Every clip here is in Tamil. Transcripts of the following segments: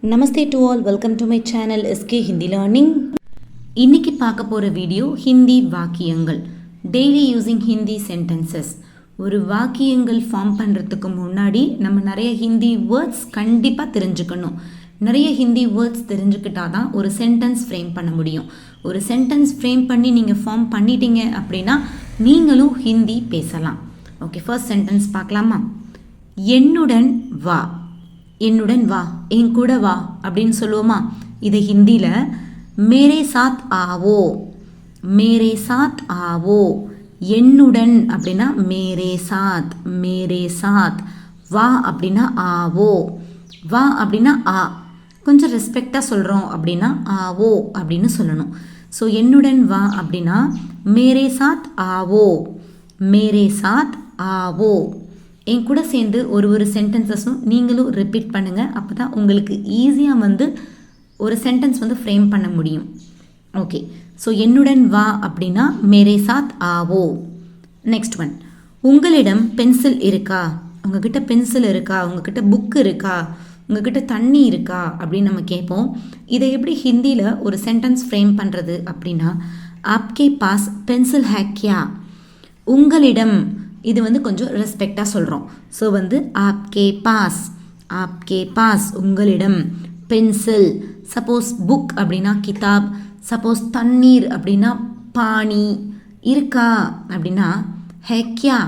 Namaste to all, welcome to my channel SK Hindi learning. இன்னைக்கு பார்க்க போகிற வீடியோ ஹிந்தி வாக்கியங்கள், டெய்லி யூஸிங் ஹிந்தி சென்டென்சஸ். ஒரு வாக்கியங்கள் ஃபார்ம் பண்ணுறதுக்கு முன்னாடி நம்ம நிறைய ஹிந்தி வேர்ட்ஸ் கண்டிப்பாக தெரிஞ்சுக்கணும். நிறைய ஹிந்தி வேர்ட்ஸ் தெரிஞ்சுக்கிட்டால் தான் ஒரு சென்டென்ஸ் ஃப்ரேம் பண்ண முடியும். ஒரு சென்டென்ஸ் ஃப்ரேம் பண்ணி நீங்கள் ஃபார்ம் பண்ணிட்டீங்க அப்படின்னா நீங்களும் ஹிந்தி பேசலாம். ஓகே, ஃபர்ஸ்ட் சென்டென்ஸ் பார்க்கலாமா? என்னுடன் வா. என்னுடன் வா, என் கூட வா அப்படின்னு சொல்லுவோமா? இதை ஹிந்தியில் மேரே சாத் ஆவோ, மேரே சாத் ஆவோ. என்னுடன் அப்படின்னா மேரே சாத், மேரே சாத். வா அப்படின்னா ஆவோ, வா அப்படின்னா ஆ. கொஞ்சம் ரெஸ்பெக்டாக சொல்கிறோம் அப்படின்னா ஆவோ அப்படின்னு சொல்லணும். ஸோ என்னுடன் வா அப்படின்னா மேரே சாத் ஆவோ, மேரே சாத் ஆவோ. என் கூட சேர்ந்து ஒரு சென்டென்சஸும் நீங்களும் ரிப்பீட் பண்ணுங்கள். அப்போ தான் உங்களுக்கு ஈஸியாக ஒரு சென்டென்ஸ் ஃப்ரேம் பண்ண முடியும். ஓகே, ஸோ என்னுடன் வா அப்படின்னா மேரே சாத் ஆவோ. நெக்ஸ்ட் ஒன், உங்களிடம் பென்சில் இருக்கா? உங்ககிட்ட பென்சில் இருக்கா? உங்ககிட்ட புக் இருக்கா? உங்ககிட்ட தண்ணி இருக்கா அப்படின்னு நம்ம கேட்போம். இதை எப்படி ஹிந்தியில் ஒரு சென்டென்ஸ் ஃப்ரேம் பண்ணுறது அப்படின்னா, ஆப்கே பாஸ் பென்சில் ஹே கியா? உங்களிடம், இது கொஞ்சம் ரெஸ்பெக்டாக சொல்கிறோம். ஸோ ஆப்கே பாஸ், ஆப்கே பாஸ் உங்களிடம். பென்சில், சப்போஸ் புக் அப்படின்னா கிதாப், சப்போஸ் தண்ணீர் அப்படின்னா பானி, இருக்கா அப்படின்னா ஹே கியா,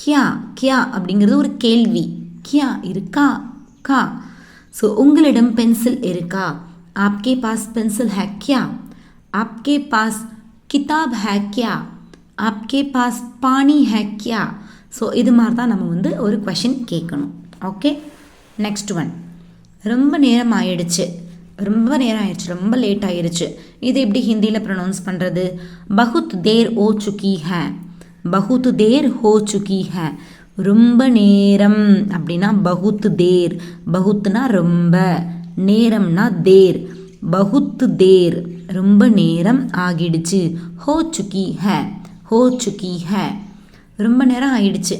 கியா கியா அப்படிங்கிறது ஒரு கேள்வி. கியா இருக்கா, கா. ஸோ உங்களிடம் பென்சில் இருக்கா? ஆப்கே பாஸ் பென்சில் ஹே கியா? ஆப்கே பாஸ் கிதாப் ஹே கியா? ஆப்கே பாஸ் பானி ஹே கியா? ஸோ இது மாதிரி தான் நம்ம ஒரு கொஷின் கேட்கணும். ஓகே, நெக்ஸ்ட் ஒன், ரொம்ப நேரம் ஆயிடுச்சு. ரொம்ப நேரம் ஆயிடுச்சு, ரொம்ப லேட் ஆயிடுச்சு. இது எப்படி ஹிந்தியில் ப்ரொனவுன்ஸ் பண்ணுறது? பகுத் தேர் ஓ சுக்கி ஹே, பகுத் தேர் ஹோ சுக்கி ஹே. ரொம்ப நேரம் அப்படின்னா பகுத் தேர். பகுத்னா ரொம்ப, நேரம்னா தேர். பகுத் தேர், ரொம்ப நேரம் ஆகிடுச்சு. ஹோ சுக்கி ஹே, ஹோ சுக்கி ஹே, ரொம்ப நேரம் ஆயிடுச்சு.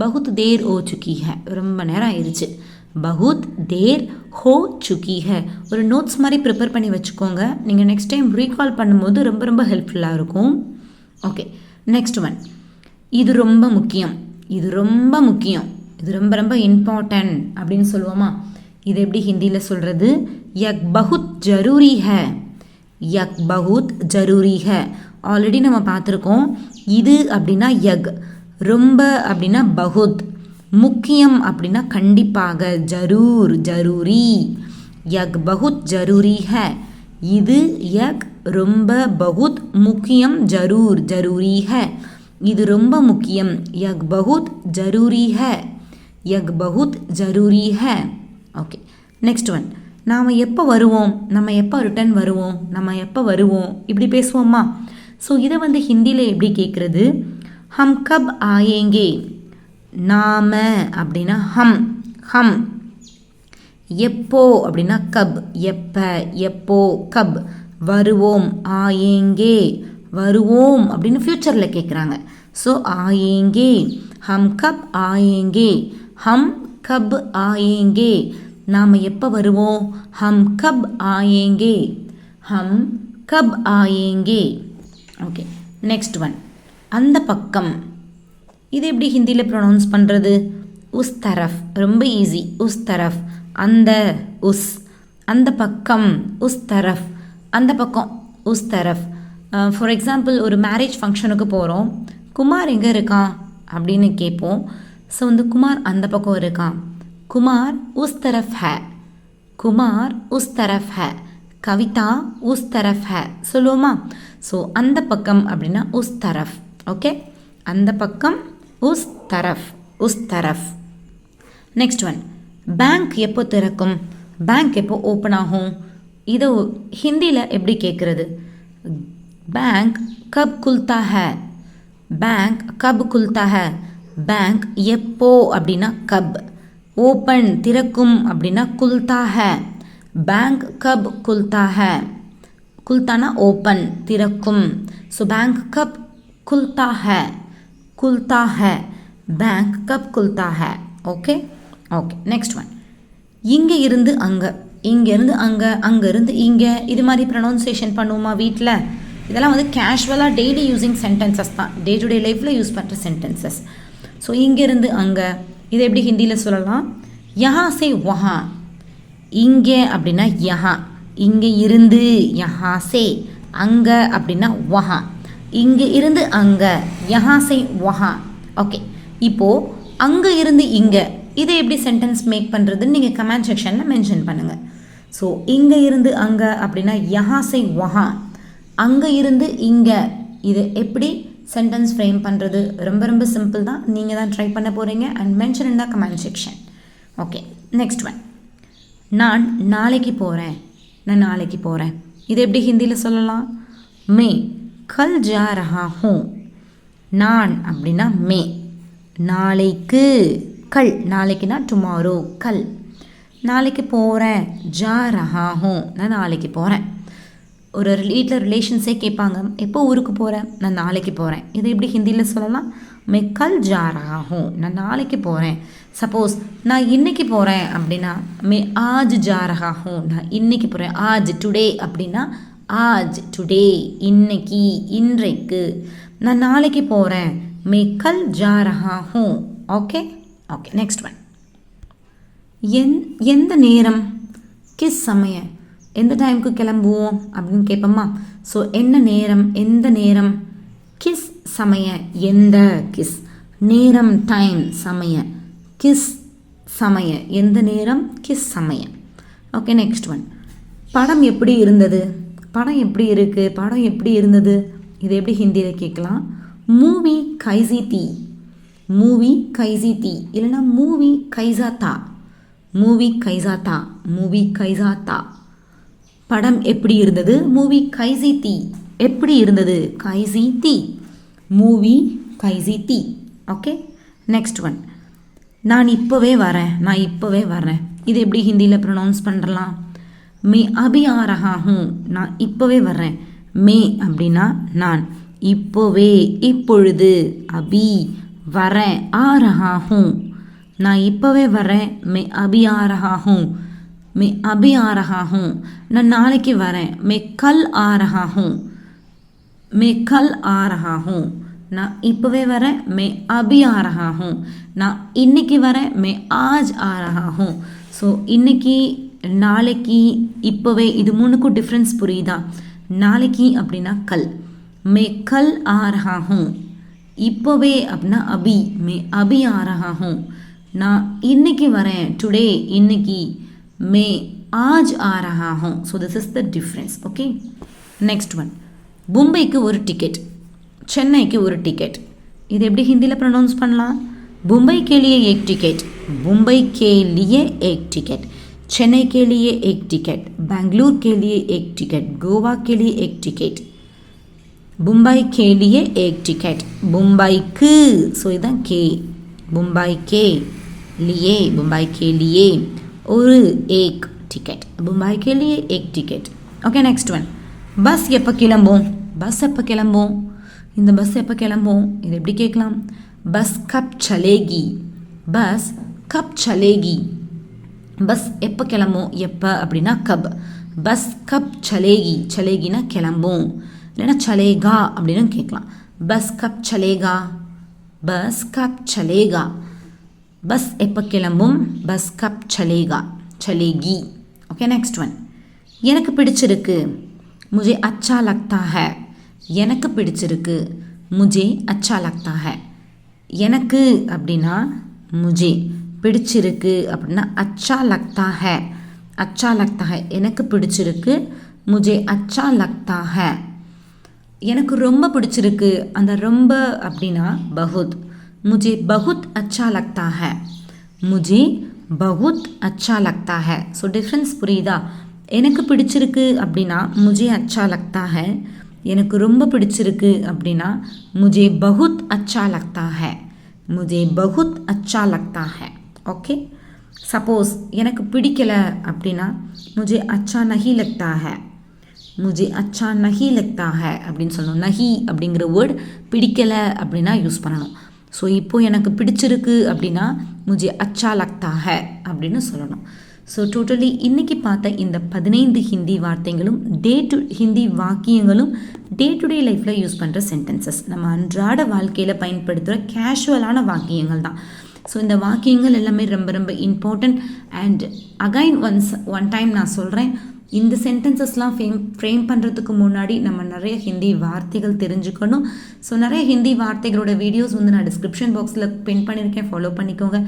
பகுத் தேர் ஓ சுக்கி ஹே, ரொம்ப நேரம் ஆயிடுச்சு. பகுத் தேர் ஹோ சுக்கி ஹே. ஒரு நோட்ஸ் மாதிரி ப்ரிப்பேர் பண்ணி வச்சுக்கோங்க. நீங்கள் நெக்ஸ்ட் டைம் ரீகால் பண்ணும்போது ரொம்ப ரொம்ப ஹெல்ப்ஃபுல்லாக இருக்கும். ஓகே, நெக்ஸ்ட் ஒன், இது ரொம்ப முக்கியம். இது ரொம்ப முக்கியம், இது ரொம்ப ரொம்ப இம்பார்ட்டன்ட் அப்படின்னு சொல்லுவோமா? இது எப்படி ஹிந்தியில் சொல்கிறது? யக் பகுத் ஜரூரி ஹே, யக் பகுத் ஜரூரி ஹே. ஆல்ரெடி நம்ம பார்த்துருக்கோம். இது அப்படின்னா யக், ரொம்ப அப்படின்னா பகுத், முக்கியம் அப்படின்னா கண்டிப்பாக, ஜரூர் ஜரூரி. யக் பகுத் ஜரூரி ஹே, இது யக் ரொம்ப, பகுத் முக்கியம், ஜரூர் ஜரூரி ஹே. இது ரொம்ப முக்கியம், யக் பகுத் ஜரூரி ஹே, யக் பகுத் ஜரூரி ஹே. ஓகே, நெக்ஸ்ட் ஒன், நாம் எப்போ வருவோம்? நம்ம எப்போ ரிட்டர்ன் வருவோம்? நம்ம எப்போ வருவோம் இப்படி பேசுவோமா? ஸோ இதை ஹிந்தியில் எப்படி கேட்குறது? ஹம் கப் ஆயேங்கே. நாம அப்படின்னா ஹம், ஹம். எப்போ அப்படின்னா கப், எப்போ, எப்போ. கப் வருவோம், ஆயேங்கே வருவோம் அப்படின்னு ஃப்யூச்சரில் கேட்குறாங்க. ஸோ ஆயேங்கே, ஹம் கப் ஆயேங்கே, ஹம் கப் ஆயேங்கே. நாம் எப்போ வருவோம்? ஹம் கப் ஆயேங்கே, ஹம் கப் ஆயேங்கே. ஓகே, நெக்ஸ்ட் ஒன், அந்த பக்கம். இது எப்படி ஹிந்தியில் ப்ரொனவுன்ஸ் பண்ணுறது? உஸ் தரஃப், ரொம்ப ஈஸி. உஸ் தரஃப், அந்த, உஸ். அந்த பக்கம், உஸ் தரஃப், அந்த பக்கம், உஸ் தரஃப். ஃபார் எக்ஸாம்பிள், ஒரு மேரேஜ் ஃபங்க்ஷனுக்கு போகிறோம். குமார் எங்கே இருக்கான் அப்படின்னு கேட்போம். ஸோ குமார் அந்த பக்கம் இருக்கான். குமார் உஸ் தரஃப் ஹே, குமார் உஸ் தரஃப் ஹே. கவிதா உஸ் தரஃப் ஹே சொல்லுவோமா? ஸோ அந்த பக்கம் அப்படின்னா உஸ் தரஃப். ஓகே, அந்த பக்கம், உஸ் தரஃப், உஸ் தரஃப். நெக்ஸ்ட் ஒன், பேங்க் எப்போ திறக்கும்? பேங்க் எப்போ ஓப்பன் ஆகும்? இதை ஹிந்தியில் எப்படி கேட்குறது? பேங்க் கப் குல்தா ஹே, பேங்க் கப் குல்தா ஹே. பேங்க் எப்போ அப்படின்னா கப், ஓப்பன் திறக்கும் அப்படின்னா குல்தா ஹே. பேங்க் கப் குல்தா ஹே, குல்தானா ஓப்பன், திறக்கும். ஸோ பேங்க் கப் குல்தா ஹே, குல்தா ஹே. பேங்க் கப் குல்தா ஹே. ஓகே, ஓகே, நெக்ஸ்ட் ஒன், இங்கே இருந்து அங்கே. இங்கேருந்து அங்கே, அங்கேருந்து இங்கே, இது மாதிரி ப்ரொனவுன்சியேஷன் பண்ணுவோமா வீட்டில்? இதெல்லாம் வந்து கேஷுவலாக டெய்லி யூஸிங் சென்டென்சஸ் தான், டே டு டே லைஃப்பில் யூஸ் பண்ணுற சென்டென்சஸ். ஸோ இங்கேருந்து அங்கே, இதை எப்படி ஹிந்தியில் சொல்லலாம்? யஹா சே வஹா. இங்கே அப்படின்னா யஹா, இங்கே இருந்து யஹா சே, அங்கே அப்படின்னா வஹா, இங்கே இருந்து அங்கே யஹா சே வஹா. ஓகே, இப்போது அங்கே இருந்து இங்கே இதை எப்படி சென்டென்ஸ் மேக் பண்ணுறதுன்னு நீங்கள் கமெண்ட் செக்ஷனில் மென்ஷன் பண்ணுங்கள். ஸோ இங்கே இருந்து அங்கே அப்படின்னா யஹா சே வஹா, அங்கே இருந்து இங்கே இது எப்படி சென்டென்ஸ் ஃப்ரேம் பண்ணுறது? ரொம்ப ரொம்ப சிம்பிள் தான், நீங்கள் தான் ட்ரை பண்ண போகிறீங்க. And mention in the comment section. Okay, next one. நான் நாளைக்கு போகிறேன், நான் நாளைக்கு போகிறேன், இது எப்படி ஹிந்தியில் சொல்லலாம்? மே கல் ஜா ரஹா ஹூ. நான் அப்படின்னா மே, நாளைக்கு, கல் நாளைக்குனா டுமாரோ, கல். நாளைக்கு போகிறேன், ஜா ரஹா ஹூ, நான் நாளைக்கு போகிறேன். ஒரு வீட்டில் ரிலேஷன்ஸே கேட்பாங்க, எப்போ ஊருக்கு போகிறேன்? நான் நாளைக்கு போகிறேன், இது எப்படி ஹிந்தியில் சொல்லலாம்? மே கல் ஜா ரஹா ஹூ, நான் நாளைக்கு போகிறேன். சப்போஸ் நான் இன்னைக்கு போகிறேன் அப்படின்னா மே ஆஜ் ஜா ரஹா ஹூ, நான் இன்னைக்கு போகிறேன். ஆஜ் டுடே அப்படின்னா ஆஜ் டுடே, இன்னைக்கு, இன்றைக்கு. நான் நாளைக்கு போகிறேன், மே கல் ஜா ரஹா ஹூ. Okay okay, next one. எந்த நேரம், கிஸ் சமய, எந்த டைமுக்கு கிளம்புவோம் அப்படின்னு கேட்போமா? ஸோ என்ன நேரம், எந்த நேரம், கிஸ் சமய, எந்த, கிஸ் நேரம், டைம், சமய, கிஸ் சமய, எந்த நேரம், கிஸ் சமய. Okay, next one. படம் எப்படி இருந்தது, படம் எப்படி இருக்குது, படம் எப்படி இருந்தது, இது எப்படி ஹிந்தியில் கேட்கலாம்? மூவி கைசி தி, மூவி கைசி தி, இல்லைனா மூவி கைசா தா, மூவி கைசா தா, மூவி கைசா தா. படம் எப்படி இருந்தது, மூவி கைசி தி, எப்படி இருந்தது, கைசி தி, மூவி கைசி தி. Okay, next one. நான் இப்போவே வரேன், நான் இப்போவே வரேன், இது எப்படி ஹிந்தியில் ப்ரொனவுன்ஸ் பண்ணுறலாம்? மே அபி ஆ ரஹா ஹூ, நான் இப்போவே வர்றேன். மே அப்படின்னா நான், இப்போவே, இப்பொழுது, அபி வரேன், ஆ ரஹா ஹூ, நான் இப்போவே வரேன். மே அபி ஆ ரஹா ஹூ, மே அபி ஆ ரஹா ஹூ, நான் நாளைக்கு வரேன். மே கல் ஆ ரஹா ஹூ, மே கல் ஆ ரஹா ஹூ, நான் இப்போவே வரேன். மே அபி ஆ ரஹா ஹூ, நான் இன்னைக்கு வரேன். மே ஆஜ் ஆ ரஹா ஹூ. ஸோ இன்னைக்கு, நாளைக்கு, இப்போவே, இது மூணுக்கும் டிஃப்ரென்ஸ் புரியுதா? நாளைக்கு அப்படின்னா கல், மே கல் ஆ ரஹா ஹூ. இப்போவே அப்படின்னா அபி, மே அபி ஆ ரஹா ஹூ. நான் இன்னைக்கு வரேன், டுடே, இன்னைக்கு. மே ஆஜ் ஆ ரஹா ஹூ. So this is the difference. Okay, next one. மும்பைக்கு ஒரு டிக்கெட், சென்னைக்கு ஒரு டிக்கெட், இது எப்படி ஹிந்தியில் ப்ரொனவுன்ஸ் பண்ணலாம்? मुंबई के लिए एक टिकट, मुंबई के लिए एक टिकट, चेन्नई के लिए एक टिकट, बेंगलुरु के लिए एक टिकट, गोवा के लिए एक टिकट, मुंबई के लिए एक टिकट, मुंबई के, सो इधर के, मुंबई के लिए और एक टिकट, मुंबई के लिए एक टिकट. Okay, next one. बस எப்போ கிளம்பும், பஸ் எப்போ கிளம்பும், இந்த பஸ் எப்போ கிளம்பும், இது எப்படி கேட்கலாம்? பஸ் கப் சலேகி, பஸ் கப் சலேகி, பஸ் எப்போ கிளம்பும், எப்போ அப்படின்னா கப், பஸ் கப் சலேகி, சலேகினா கிளம்பும், இல்லைன்னா சலேகா அப்படின்னு கேட்கலாம். பஸ் கப் சலேகா, பஸ் கப் சலேகா, பஸ் எப்போ கிளம்பும், பஸ் கப் சலேகா, சலேகி. Okay, next one. எனக்கு பிடிச்சிருக்கு, मुझे अच्छा लगता है, எனக்கு பிடிச்சிருக்கு, मुझे अच्छा लगता है. எனக்கு அப்படின்னா मुझे, பிடிச்சிருக்கு அப்படின்னா अच्छा लगता है, अच्छा लगता है, எனக்கு பிடிச்சிருக்கு, मुझे अच्छा लगता है. எனக்கு ரொம்ப பிடிச்சிருக்கு, அந்த ரொம்ப அப்படின்னா बहुत, मुझे बहुत अच्छा लगता है, मुझे बहुत अच्छा लगता है. ஸோ டிஃப்ரென்ஸ் புரியுதா? எனக்கு பிடிச்சிருக்கு அப்படின்னா मुझे अच्छा लगता है, எனக்கு ரொம்ப பிடிச்சிருக்கு அப்படின்னா मुझे बहुत अच्छा लगता है, मुझे बहुत अच्छा लगता है. ஓகே, சப்போஸ் எனக்கு பிடிக்கல அப்படின்னா मुझे अच्छा नहीं लगता है, मुझे अच्छा नहीं लगता है அப்படின்னு சொல்லணும். நஹி அப்படிங்கிற வேர்ட் பிடிக்கலை அப்படின்னா யூஸ் பண்ணணும். ஸோ இப்போது எனக்கு பிடிச்சிருக்கு அப்படின்னா मुझे अच्छा लगता है அப்படின்னு சொல்லணும். ஸோ டோட்டலி இன்றைக்கி பார்த்த இந்த 15 ஹிந்தி வார்த்தைகளும் ஹிந்தி வாக்கியங்களும் டே டு டே லைஃப்பில் யூஸ் பண்ணுற சென்டென்சஸ், நம்ம அன்றாட வாழ்க்கையில் பயன்படுத்துகிற கேஷுவலான வாக்கியங்கள் தான். ஸோ இந்த வாக்கியங்கள் எல்லாமே ரொம்ப ரொம்ப important. And again one time நான் சொல்கிறேன், இந்த சென்டென்சஸ்லாம் ஃப்ரேம் பண்ணுறதுக்கு முன்னாடி நம்ம நிறைய ஹிந்தி வார்த்தைகள் தெரிஞ்சுக்கணும். ஸோ நிறைய ஹிந்தி வார்த்தைகளோட வீடியோஸ் நான் டிஸ்கிரிப்ஷன் பாக்ஸில் பின் பண்ணியிருக்கேன், ஃபாலோ பண்ணிக்கோங்க.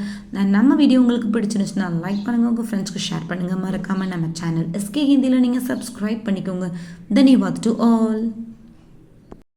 நம்ம வீடியோ உங்களுக்கு பிடிச்சிருந்துச்சுன்னா லைக் பண்ணுங்கள், உங்கள் ஃப்ரெண்ட்ஸ்க்கு ஷேர் பண்ணுங்கள். மறக்காமல் நம்ம சேனல் எஸ்கே ஹிந்தியில் நீங்கள் சப்ஸ்கிரைப் பண்ணிக்கோங்க. தன்யவாத் டு ஆல்.